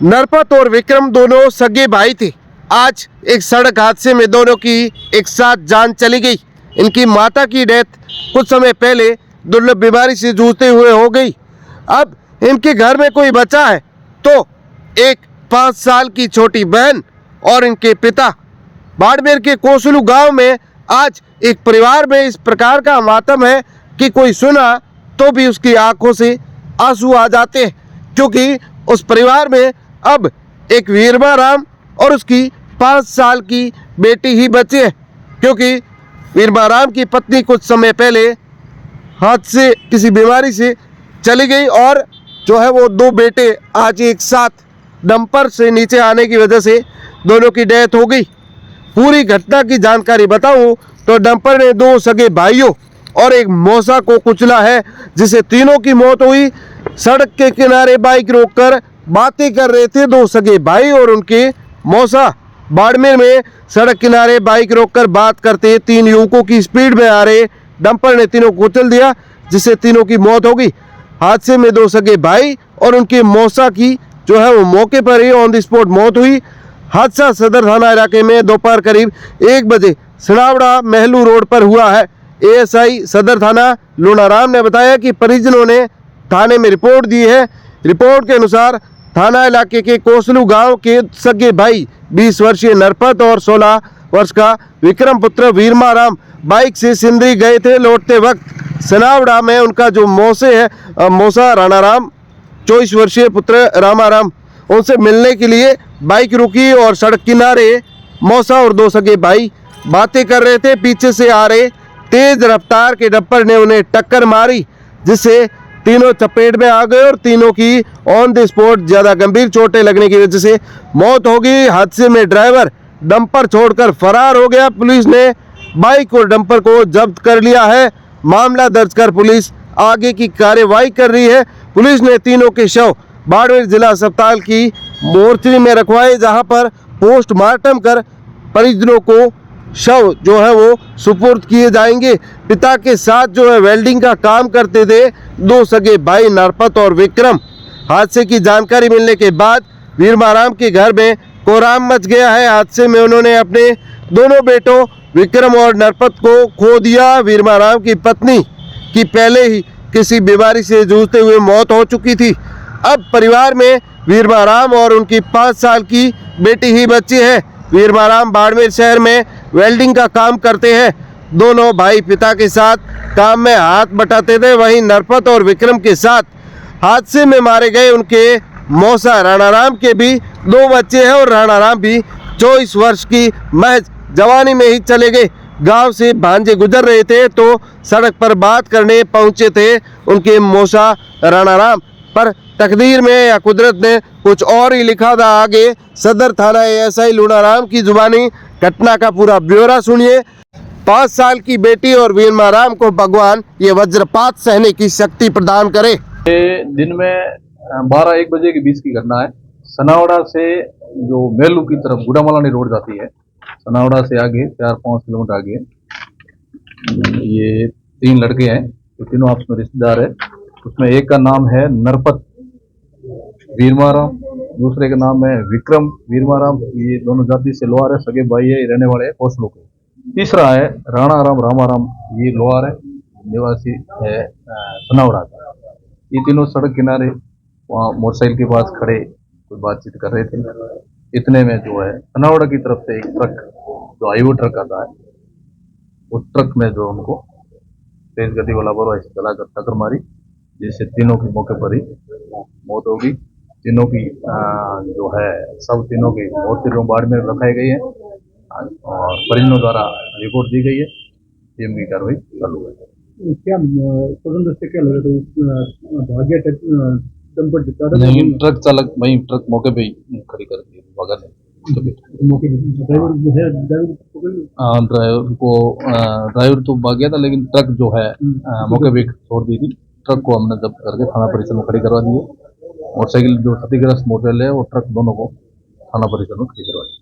नरपत और विक्रम दोनों सगे भाई थे। आज एक सड़क हादसे में दोनों की एक साथ जान चली गई। इनकी माता की डेथ कुछ समय पहले दुर्लभ बीमारी से जूझते हुए हो गई। अब इनके घर में कोई बचा है तो एक 5 साल की छोटी बहन और इनके पिता। बाड़मेर के कोसलू गांव में आज एक परिवार में इस प्रकार का मातम है कि कोई सुना तो भी उसकी आंखों से आंसू आ जाते हैं, क्योंकि उस परिवार में अब एक वीरमा राम और उसकी 5 साल की बेटी ही बची है। क्योंकि वीरमा राम की पत्नी कुछ समय पहले हाथ से किसी बीमारी से चली गई और जो है वो 2 बेटे आज एक साथ डंपर से नीचे आने की वजह से दोनों की डेथ हो गई। पूरी घटना की जानकारी बताऊं तो डंपर ने 2 सगे भाइयों और एक मौसा को कुचला है, जिसे तीनों की मौत हुई। सड़क के किनारे बाइक रोककर बातें कर रहे थे 2 सगे भाई और उनके मौसा। बाड़मेर में सड़क किनारे बाइक रोककर बात करते 3 युवकों की स्पीड में आ रहे डंपर ने तीनों को कुचल दिया, जिससे तीनों की मौत हो गई। हादसे में 2 सगे भाई और उनके मौसा की जो है वो मौके पर ही ऑन द स्पॉट मौत हुई। हादसा सदर थाना इलाके में दोपहर करीब 1 बजे सनावड़ा महलू रोड पर हुआ है। एएसआई सदर थाना लोनाराम ने बताया कि परिजनों ने थाने में रिपोर्ट दी है। रिपोर्ट के अनुसार थाना इलाके के कोसलू गांव के सगे भाई 20 वर्षीय नरपत और 16 वर्ष का विक्रम पुत्र वीरमा राम बाइक से सिंदरी गए थे। लौटते वक्त सनावड़ा में उनका जो मौसा राणा राम 24 वर्षीय पुत्र रामा राम उनसे मिलने के लिए बाइक रुकी और सड़क किनारे मौसा और 2 सगे भाई बातें कर रहे थे। पीछे से आ रहे तेज रफ्तार के डंपर ने उन्हें टक्कर मारी, जिससे तीनों चपेट में आ गए और तीनों की ऑन द स्पॉट ज्यादा गंभीर चोटें लगने की वजह से मौत हो गई। हादसे में ड्राइवर डंपर छोड़कर फरार हो गया। पुलिस ने बाइक और डंपर को जब्त कर लिया है। मामला दर्ज कर पुलिस आगे की कार्यवाही कर रही है। पुलिस ने तीनों के शव बाड़मेर जिला अस्पताल की मोर्चरी में रखवाए, जहां पर पोस्टमार्टम कर परिजनों को शव जो है वो सुपुर्द किए जाएंगे। पिता के साथ जो है वेल्डिंग का काम करते थे 2 सगे भाई नरपत और विक्रम। हादसे की जानकारी मिलने के बाद वीरमा राम के घर में कोहराम मच गया है। हादसे में उन्होंने अपने दोनों बेटों विक्रम और नरपत को खो दिया। वीरमा राम की पत्नी की पहले ही किसी बीमारी से जूझते हुए मौत हो चुकी थी। अब परिवार में वीरमा राम और उनकी 5 साल की बेटी ही बची है। वीरमा राम बाड़मेर शहर में वेल्डिंग का काम करते हैं। दोनों भाई पिता के साथ काम में हाथ बटाते थे। वहीं नरपत और विक्रम के साथ हादसे में मारे गए उनके मौसा राणा राम के भी 2 बच्चे हैं और राणा राम भी 24 वर्ष की महज जवानी में ही चले गए। गांव से भांजे गुजर रहे थे तो सड़क पर बात करने पहुंचे थे उनके मौसा राणा राम, पर तकदीर में या कुदरत ने कुछ और ही लिखा था। आगे सदर थाना एएसआई लोनाराम की जुबानी घटना का पूरा ब्यौरा सुनिए। 5 साल की बेटी और वीरमा राम को भगवान ये वज्रपात सहने की शक्ति प्रदान करे। ये दिन में 12-1 बजे के बीच की घटना है। सनावड़ा से जो मेलू की तरफ गुड़ामलानी रोड जाती है, सनावड़ा से आगे 4-5 किलोमीटर आगे ये 3 लड़के हैं जो तीनों आपस में रिश्तेदार है। उसमें एक का नाम है नरपत वीरमा राम, दूसरे का नाम है विक्रम वीरमा राम। ये दोनों जाति से लोहार है, सगे भाई है, रहने वाले हैं कोसलू के। तीसरा है राणा राम रामा राम, ये लोहार है, निवासी है सनावड़ा का। ये तीनों सड़क किनारे वहाँ मोटरसाइकिल के पास खड़े कोई बातचीत कर रहे थे। इतने में जो है सनावड़ा की तरफ से एक ट्रक जो हाईवे ट्रक आता है, उस ट्रक में जो उनको तेज गति वाला बरवा से चलाकर टक्कर मारी, जिससे तीनों की मौके पर ही मौत होगी। तीनों की जो है सब तीनों की मौत के रूम बाढ़ में रखाई गई है और परिजनों द्वारा रिपोर्ट दी गई है। सीएम की कार्रवाई चालू है। क्या से क्या लगा था भाग्य नहीं, ट्रक चालक वही ट्रक मौके पे ही खड़ी कर दी भागा ड्राइवर तो भाग गया था, लेकिन ट्रक जो है मौके पे छोड़ दी थी। ट्रक को हमने जब्त करके थाना परिसर में खड़ी करवा दी है। मोटरसाइकिल जो क्षतिग्रस्त मोटरसाइकिल है वो ट्रक दोनों को थाना परिसर में खड़ी करवा दी।